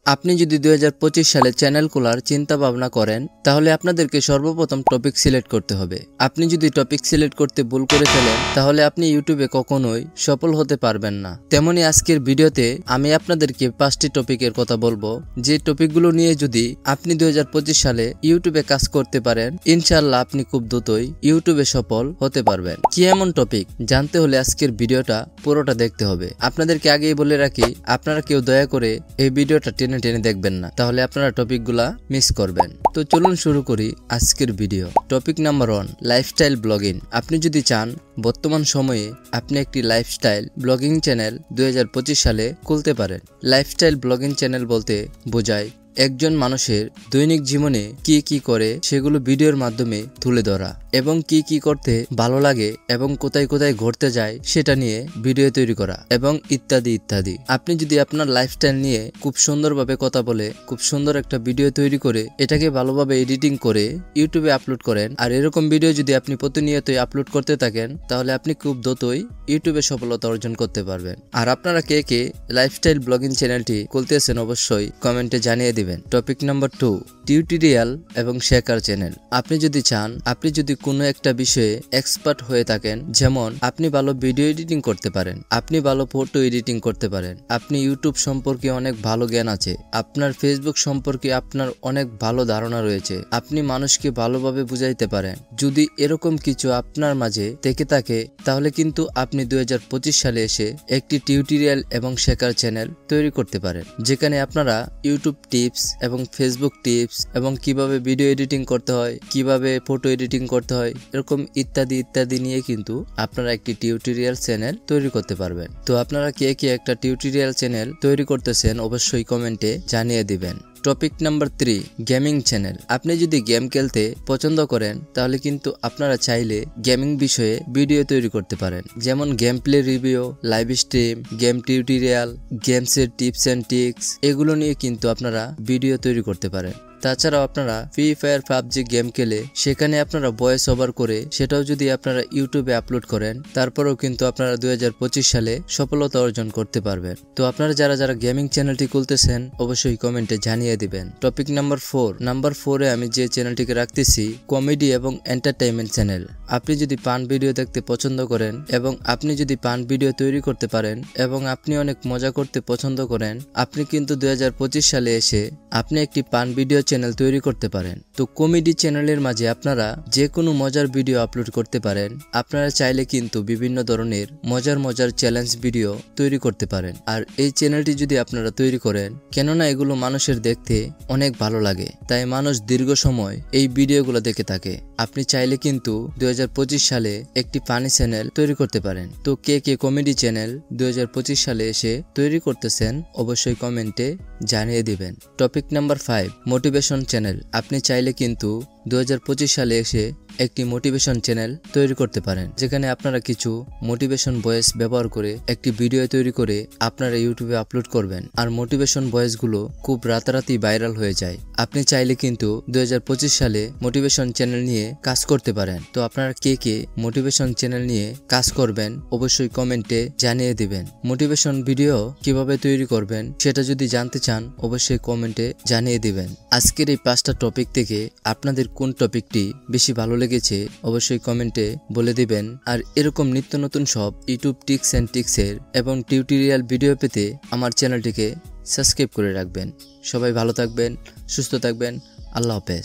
আপনি যদি 2025 সালে চ্যানেল খোলার চিন্তা ভাবনা করেন তাহলে আপনাদেরকে সর্বপ্রথম টপিক সিলেক্ট করতে হবে। আপনি যদি টপিক সিলেক্ট করতে ভুল করে ফেলেন তাহলে আপনি ইউটিউবে কখনোই সফল হতে পারবেন না। তেমনি আজকের ভিডিওতে আমি আপনাদেরকে 5টি টপিকের কথা বলবো, যে টপিকগুলো নিয়ে যদি আপনি 2025 সালে ইউটিউবে কাজ করতে পারেন ইনশাআল্লাহ আপনি খুব দ্রুতই ইউটিউবে সফল হতে পারবেন। কি এমন টপিক জানতে হলে আজকের ভিডিওটা পুরোটা দেখতে হবে। আপনাদেরকে আগেই বলে রাখি, আপনারা কেউ দয়া করে এই ভিডিওটা টেনে দেখবেন না, তাহলে আপনারা টপিকগুলা মিস করবেন। তো চলুন শুরু করি আজকের video. Topic number 1, lifestyle blogging. আপনি যদি চান বর্তমান সময়ে আপনি একটি লাইফস্টাইল ব্লগিং চ্যানেল 2025 সালে খুলতে পারেন। লাইফস্টাইল ব্লগিং চ্যানেল বলতে বোঝায় একজন মানুষের দৈনিক জীবনে কি কি করে সেগুলো ভিডিওর মাধ্যমে তুলে ধরা, এবং কি কি করতে ভালো লাগে এবং কোথায় কোথায় ঘুরতে যায় সেটা নিয়ে ভিডিও তৈরি করা, এবং ইত্যাদি ইত্যাদি। আপনি যদি আপনার লাইফস্টাইল নিয়ে খুব সুন্দরভাবে কথা বলে খুব সুন্দর একটা ভিডিও তৈরি করে এটাকে ভালোভাবে এডিটিং করে ইউটিউবে আপলোড করেন, আর এরকম ভিডিও যদি আপনি প্রতিনিয়তই আপলোড করতে থাকেন তাহলে আপনি খুব দ্রুতই ইউটিউবে সফলতা অর্জন করতে পারবেন। আর আপনারা কে কে লাইফস্টাইল ব্লগিং চ্যানেলটি খুলতেছেন অবশ্যই কমেন্টে জানিয়ে দিবেন। টপিক নাম্বার 2, টিউটোরিয়াল এবং শেখার চ্যানেল। আপনি যদি চান, আপনি যদি কোনো একটা বিষয়ে এক্সপার্ট হয়ে থাকেন, যেমন আপনি ভালো ভিডিও এডিটিং করতে পারেন, আপনি ভালো ফটো এডিটিং করতে পারেন, আপনি ইউটিউব সম্পর্কে অনেক ভালো জ্ঞান আছে, আপনার ফেসবুক সম্পর্কে আপনার অনেক ভালো ধারণা রয়েছে, আপনি মানুষকে ভালোভাবে বুঝাইতে পারেন, যদি এরকম কিছু আপনার মাঝে থেকে থাকে তাহলে কিন্তু আপনি 2025 সালে এসে একটি টিউটোরিয়াল এবং শেখার চ্যানেল তৈরি করতে পারেন, যেখানে আপনারা ইউটিউব টিপস এবং ফেসবুক টিপস এবং কিভাবে ভিডিও এডিটিং করতে হয়, কিভাবে ফটো এডিটিং করতে হয়, এরকম ইত্যাদি ইত্যাদি নিয়ে কিন্তু আপনারা একটি টিউটোরিয়াল চ্যানেল তৈরি করতে পারবেন। তো আপনারা কে কে একটা টিউটোরিয়াল চ্যানেল তৈরি করতেছেন অবশ্যই কমেন্টে জানিয়ে দিবেন। Topic number 3, gaming channel. আপনি যদি গেম খেলতে পছন্দ করেন তাহলে কিন্তু আপনারা চাইলে গেমিং বিষয়ে ভিডিও তৈরি করতে পারেন, যেমন game play review, live stream, game tutorial, গেমসের টিপস অ্যান্ড ট্রিক্স, এগুলো নিয়ে কিন্তু আপনারা ভিডিও তৈরি করতে পারেন। তাছাড়াও আপনারা ফ্রি ফায়ার, পাবজি গেম খেলে সেখানে আপনারা ভয়েস ওভার করে সেটাও যদি আপনারা ইউটিউবে আপলোড করেন তারপরেও কিন্তু আপনারা 2025 সালে সফলতা অর্জন করতে পারবেন। তো আপনারা যারা যারা গেমিং চ্যানেলটি খুলতেছেন অবশ্যই কমেন্টে জানিয়ে দিবেন। টপিক নাম্বার 4 আমি যে চ্যানেলটিকে রাখতেছি কমেডি এবং এন্টারটেইনমেন্ট চ্যানেল। আপনি যদি পান ভিডিও দেখতে পছন্দ করেন এবং আপনি যদি পান ভিডিও তৈরি করতে পারেন এবং আপনি অনেক মজা করতে পছন্দ করেন, আপনি কিন্তু 2025 সালে এসে আপনি একটি পান ভিডিও চ্যানেল তৈরি করতে পারেন। তো কমেডি চ্যানেলের মাঝে আপনারা যে কোনো মজার ভিডিও আপলোড করতে পারেন। আপনারা চাইলে কিন্তু বিভিন্ন ধরনের মজার চ্যালেঞ্জ ভিডিও তৈরি করতে পারেন। আর এই চ্যানেলটি যদি আপনারা তৈরি করেন, কেননা এগুলো মানুষের দেখতে অনেক ভালো লাগে, তাই মানুষ দীর্ঘ সময় এই ভিডিওগুলো দেখে থাকে। আপনি চাইলে কিন্তু 2025 সালে একটি ফানি চ্যানেল তৈরি করতে পারেন। তো কে কে কমেডি চ্যানেল 2025 সালে এসে তৈরি করতেছেন অবশ্যই কমেন্টে জানিয়ে দিবেন। Topic number 5, motivation channel. আপনি চাইলে কিন্তু 2025 সালে এসে একটি মোটিভেশন চ্যানেল তৈরি করতে পারেন, যেখানে আপনারা কিছু মোটিভেশন ভয়েস ব্যবহার করে একটি ভিডিও তৈরি করে আপনারা ইউটিউবে আপলোড করবেন, আর মোটিভেশন ভয়েসগুলো খুব রাতারাতি ভাইরাল হয়ে যায়। আপনি চাইলে কিন্তু 2025 সালে মোটিভেশন চ্যানেল নিয়ে কাজ করতে পারেন। তো আপনারা কে কে মোটিভেশন চ্যানেল নিয়ে কাজ করবেন অবশ্যই কমেন্টে জানিয়ে দিবেন। মোটিভেশন ভিডিও কিভাবে তৈরি করবেন সেটা যদি জানতে চান অবশ্যই কমেন্টে জানিয়ে দিবেন। আজকের এই 5টা টপিক থেকে আপনাদের কোন টপিকটি বেশি ভালো লেগেছে অবশ্যই কমেন্টে বলে দিবেন। আর এরকম নিত্য নতুন সব ইউটিউব টিপস অ্যান্ড ট্রিক্সের এবং টিউটোরিয়াল ভিডিও পেতে আমার চ্যানেলটিকে সাবস্ক্রাইব করে রাখবেন। সবাই ভালো থাকবেন, সুস্থ থাকবেন। আল্লাহ হাফেজ।